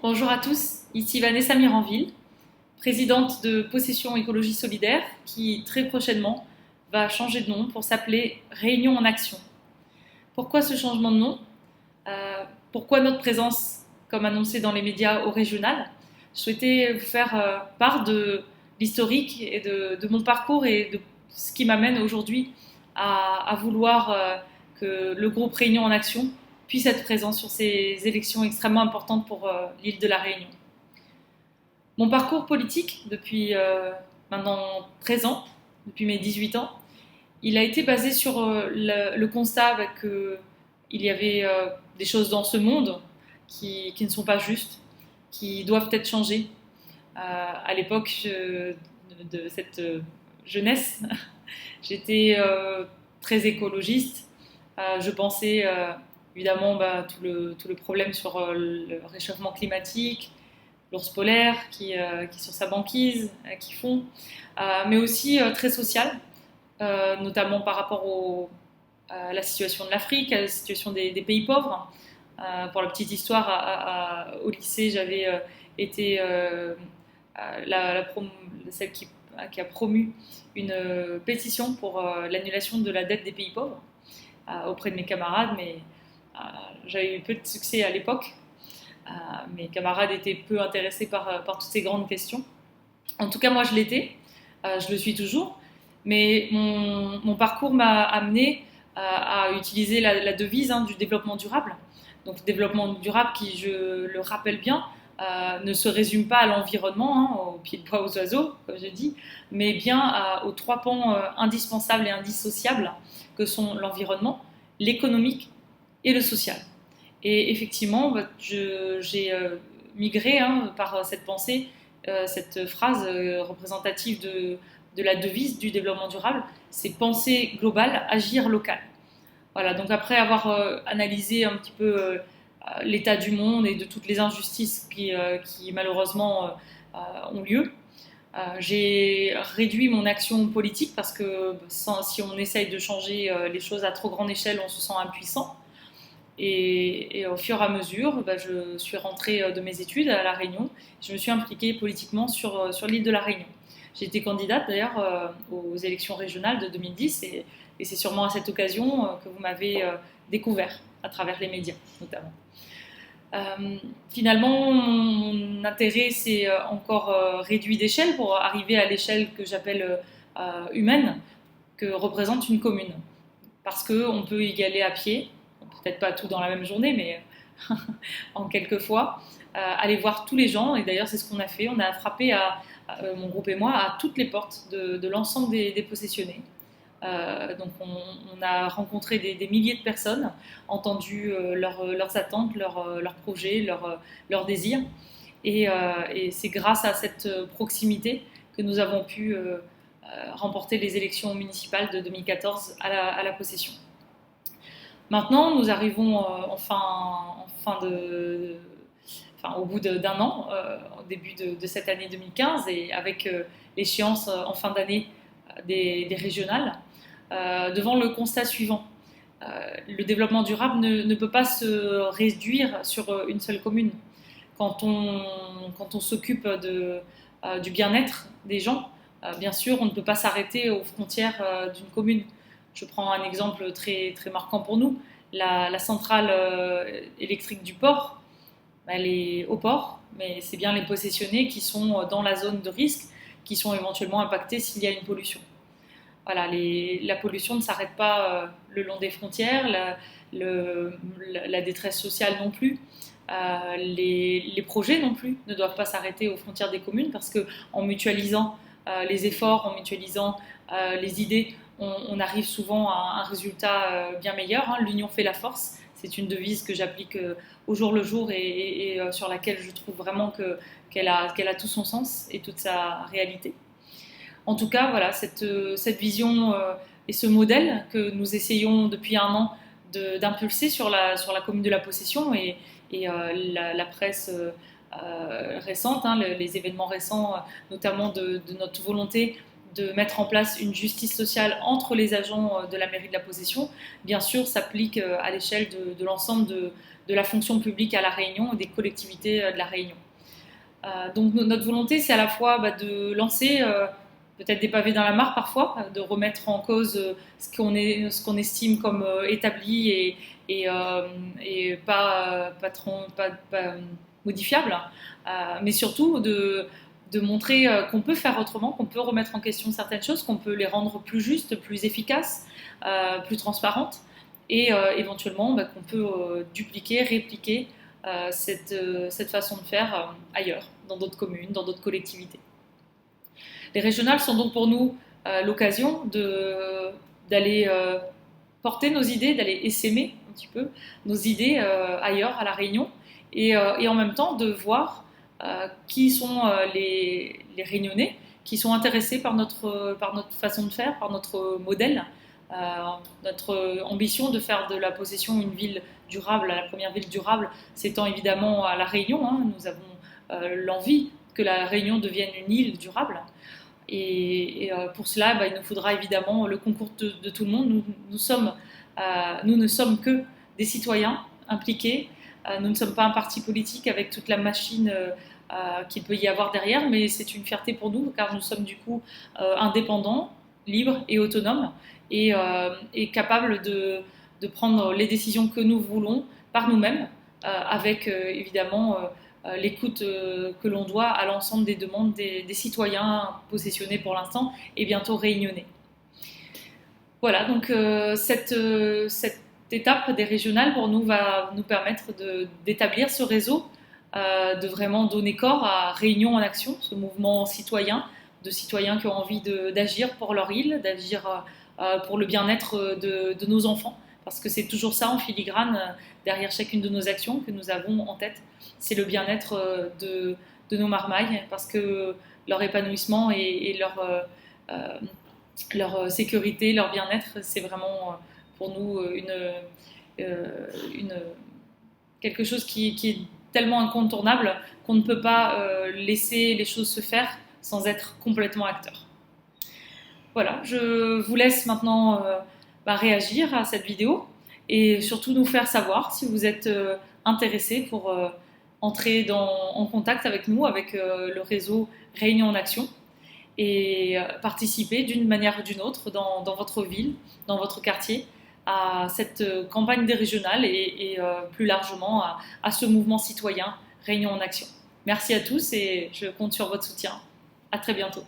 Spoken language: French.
Bonjour à tous, ici Vanessa Miranville, présidente de Possession Écologie Solidaire, qui très prochainement va changer de nom pour s'appeler Réunion en Action. Pourquoi ce changement de nom Pourquoi notre présence, comme annoncé dans les médias, au régional? Je souhaitais vous faire part de l'historique et de mon parcours et de ce qui m'amène aujourd'hui à vouloir que le groupe Réunion en Action puisse être présent sur ces élections extrêmement importantes pour l'île de la Réunion. Mon parcours politique, depuis maintenant 13 ans, depuis mes 18 ans, il a été basé sur le constat qu'il y avait des choses dans ce monde qui ne sont pas justes, qui doivent être changées. À l'époque de cette jeunesse, j'étais très écologiste. Je pensais évidemment tout le problème sur le réchauffement climatique, l'ours polaire qui est sur sa banquise, qui fond, mais aussi très social, notamment par rapport à la situation de l'Afrique, à la situation des pays pauvres. Pour la petite histoire, au lycée, j'avais été celle qui a promu une pétition pour l'annulation de la dette des pays pauvres auprès de mes camarades, mais j'avais eu peu de succès à l'époque. Mes camarades étaient peu intéressés par toutes ces grandes questions. En tout cas, moi, je l'étais. Je le suis toujours. Mais mon parcours m'a amené à utiliser la devise du développement durable. Donc, développement durable qui, je le rappelle bien, ne se résume pas à l'environnement, au pied de bois aux oiseaux, comme je dis, mais bien aux trois pans indispensables et indissociables que sont l'environnement, l'économique et le social. Et effectivement, j'ai migré par cette pensée, cette phrase représentative de la devise du développement durable, c'est penser global, agir local. Voilà, donc après avoir analysé un petit peu l'état du monde et de toutes les injustices qui malheureusement ont lieu, j'ai réduit mon action politique parce que si on essaye de changer les choses à trop grande échelle, on se sent impuissant. Et au fur et à mesure, je suis rentrée de mes études à La Réunion. Je me suis impliquée politiquement sur l'île de La Réunion. J'ai été candidate d'ailleurs aux élections régionales de 2010 et c'est sûrement à cette occasion que vous m'avez découvert à travers les médias notamment. Finalement, mon intérêt s'est encore réduit d'échelle pour arriver à l'échelle que j'appelle humaine, que représente une commune. Parce qu'on peut y aller à pied, peut-être pas tout dans la même journée, mais en quelques fois, aller voir tous les gens. Et d'ailleurs, c'est ce qu'on a fait. On a frappé, mon groupe et moi, à toutes les portes de l'ensemble des possessionnés. Donc on a rencontré des milliers de personnes, entendu leurs attentes, leurs projets, leurs désirs. Et c'est grâce à cette proximité que nous avons pu remporter les élections municipales de 2014 à la possession. Maintenant, nous arrivons au bout d'un an, au début de cette année 2015, et avec l'échéance en fin d'année des régionales, devant le constat suivant. Le développement durable ne peut pas se réduire sur une seule commune. Quand on s'occupe du bien-être des gens, bien sûr, on ne peut pas s'arrêter aux frontières d'une commune. Je prends un exemple très, très marquant pour nous. La centrale électrique du port, elle est au port, mais c'est bien les possessionnés qui sont dans la zone de risque, qui sont éventuellement impactés s'il y a une pollution. Voilà, la pollution ne s'arrête pas le long des frontières, la détresse sociale non plus. Les projets non plus ne doivent pas s'arrêter aux frontières des communes parce qu'en mutualisant les efforts, en mutualisant les idées, on arrive souvent à un résultat bien meilleur. L'union fait la force. C'est une devise que j'applique au jour le jour et sur laquelle je trouve vraiment qu'elle a tout son sens et toute sa réalité. En tout cas, voilà, cette vision et ce modèle que nous essayons depuis un an d'impulser sur la commune de la Possession et la presse récente, les événements récents, notamment de notre volonté de mettre en place une justice sociale entre les agents de la mairie de la possession, bien sûr, s'applique à l'échelle de l'ensemble de la fonction publique à La Réunion et des collectivités de La Réunion. Donc notre volonté, c'est à la fois de lancer peut-être des pavés dans la mare parfois, de remettre en cause ce qu'on estime comme établi et pas modifiable, mais surtout de montrer qu'on peut faire autrement, qu'on peut remettre en question certaines choses, qu'on peut les rendre plus justes, plus efficaces, plus transparentes, et éventuellement qu'on peut dupliquer, répliquer cette façon de faire ailleurs, dans d'autres communes, dans d'autres collectivités. Les régionales sont donc pour nous l'occasion d'aller porter nos idées, d'aller essaimer un petit peu nos idées ailleurs, à La Réunion, et en même temps de voir qui sont les Réunionnais qui sont intéressés par notre façon de faire, par notre modèle, notre ambition de faire de la possession une ville durable, la première ville durable, s'étend évidemment à La Réunion. Nous avons l'envie que La Réunion devienne une île durable. Et pour cela, il nous faudra évidemment le concours de tout le monde. Nous ne sommes que des citoyens impliqués. Nous ne sommes pas un parti politique avec toute la machine qu'il peut y avoir derrière, mais c'est une fierté pour nous car nous sommes du coup indépendants, libres et autonomes et capables de prendre les décisions que nous voulons par nous-mêmes avec évidemment l'écoute que l'on doit à l'ensemble des demandes des citoyens possessionnés pour l'instant et bientôt réunionnais. Voilà, donc cette étape des régionales pour nous va nous permettre d'établir ce réseau, de vraiment donner corps à Réunion en Action, ce mouvement citoyen, de citoyens qui ont envie d'agir pour leur île, d'agir pour le bien-être de nos enfants, parce que c'est toujours ça en filigrane derrière chacune de nos actions que nous avons en tête, c'est le bien-être de nos marmailles, parce que leur épanouissement et leur sécurité, leur bien-être, c'est vraiment pour nous quelque chose qui est tellement incontournable qu'on ne peut pas laisser les choses se faire sans être complètement acteur. Voilà, je vous laisse maintenant réagir à cette vidéo et surtout nous faire savoir si vous êtes intéressés pour entrer en contact avec nous, avec le réseau Réunion en Action et participer d'une manière ou d'une autre dans votre ville, dans votre quartier, à cette campagne des régionales et plus largement à ce mouvement citoyen Réunion en Action. Merci à tous et je compte sur votre soutien. À très bientôt.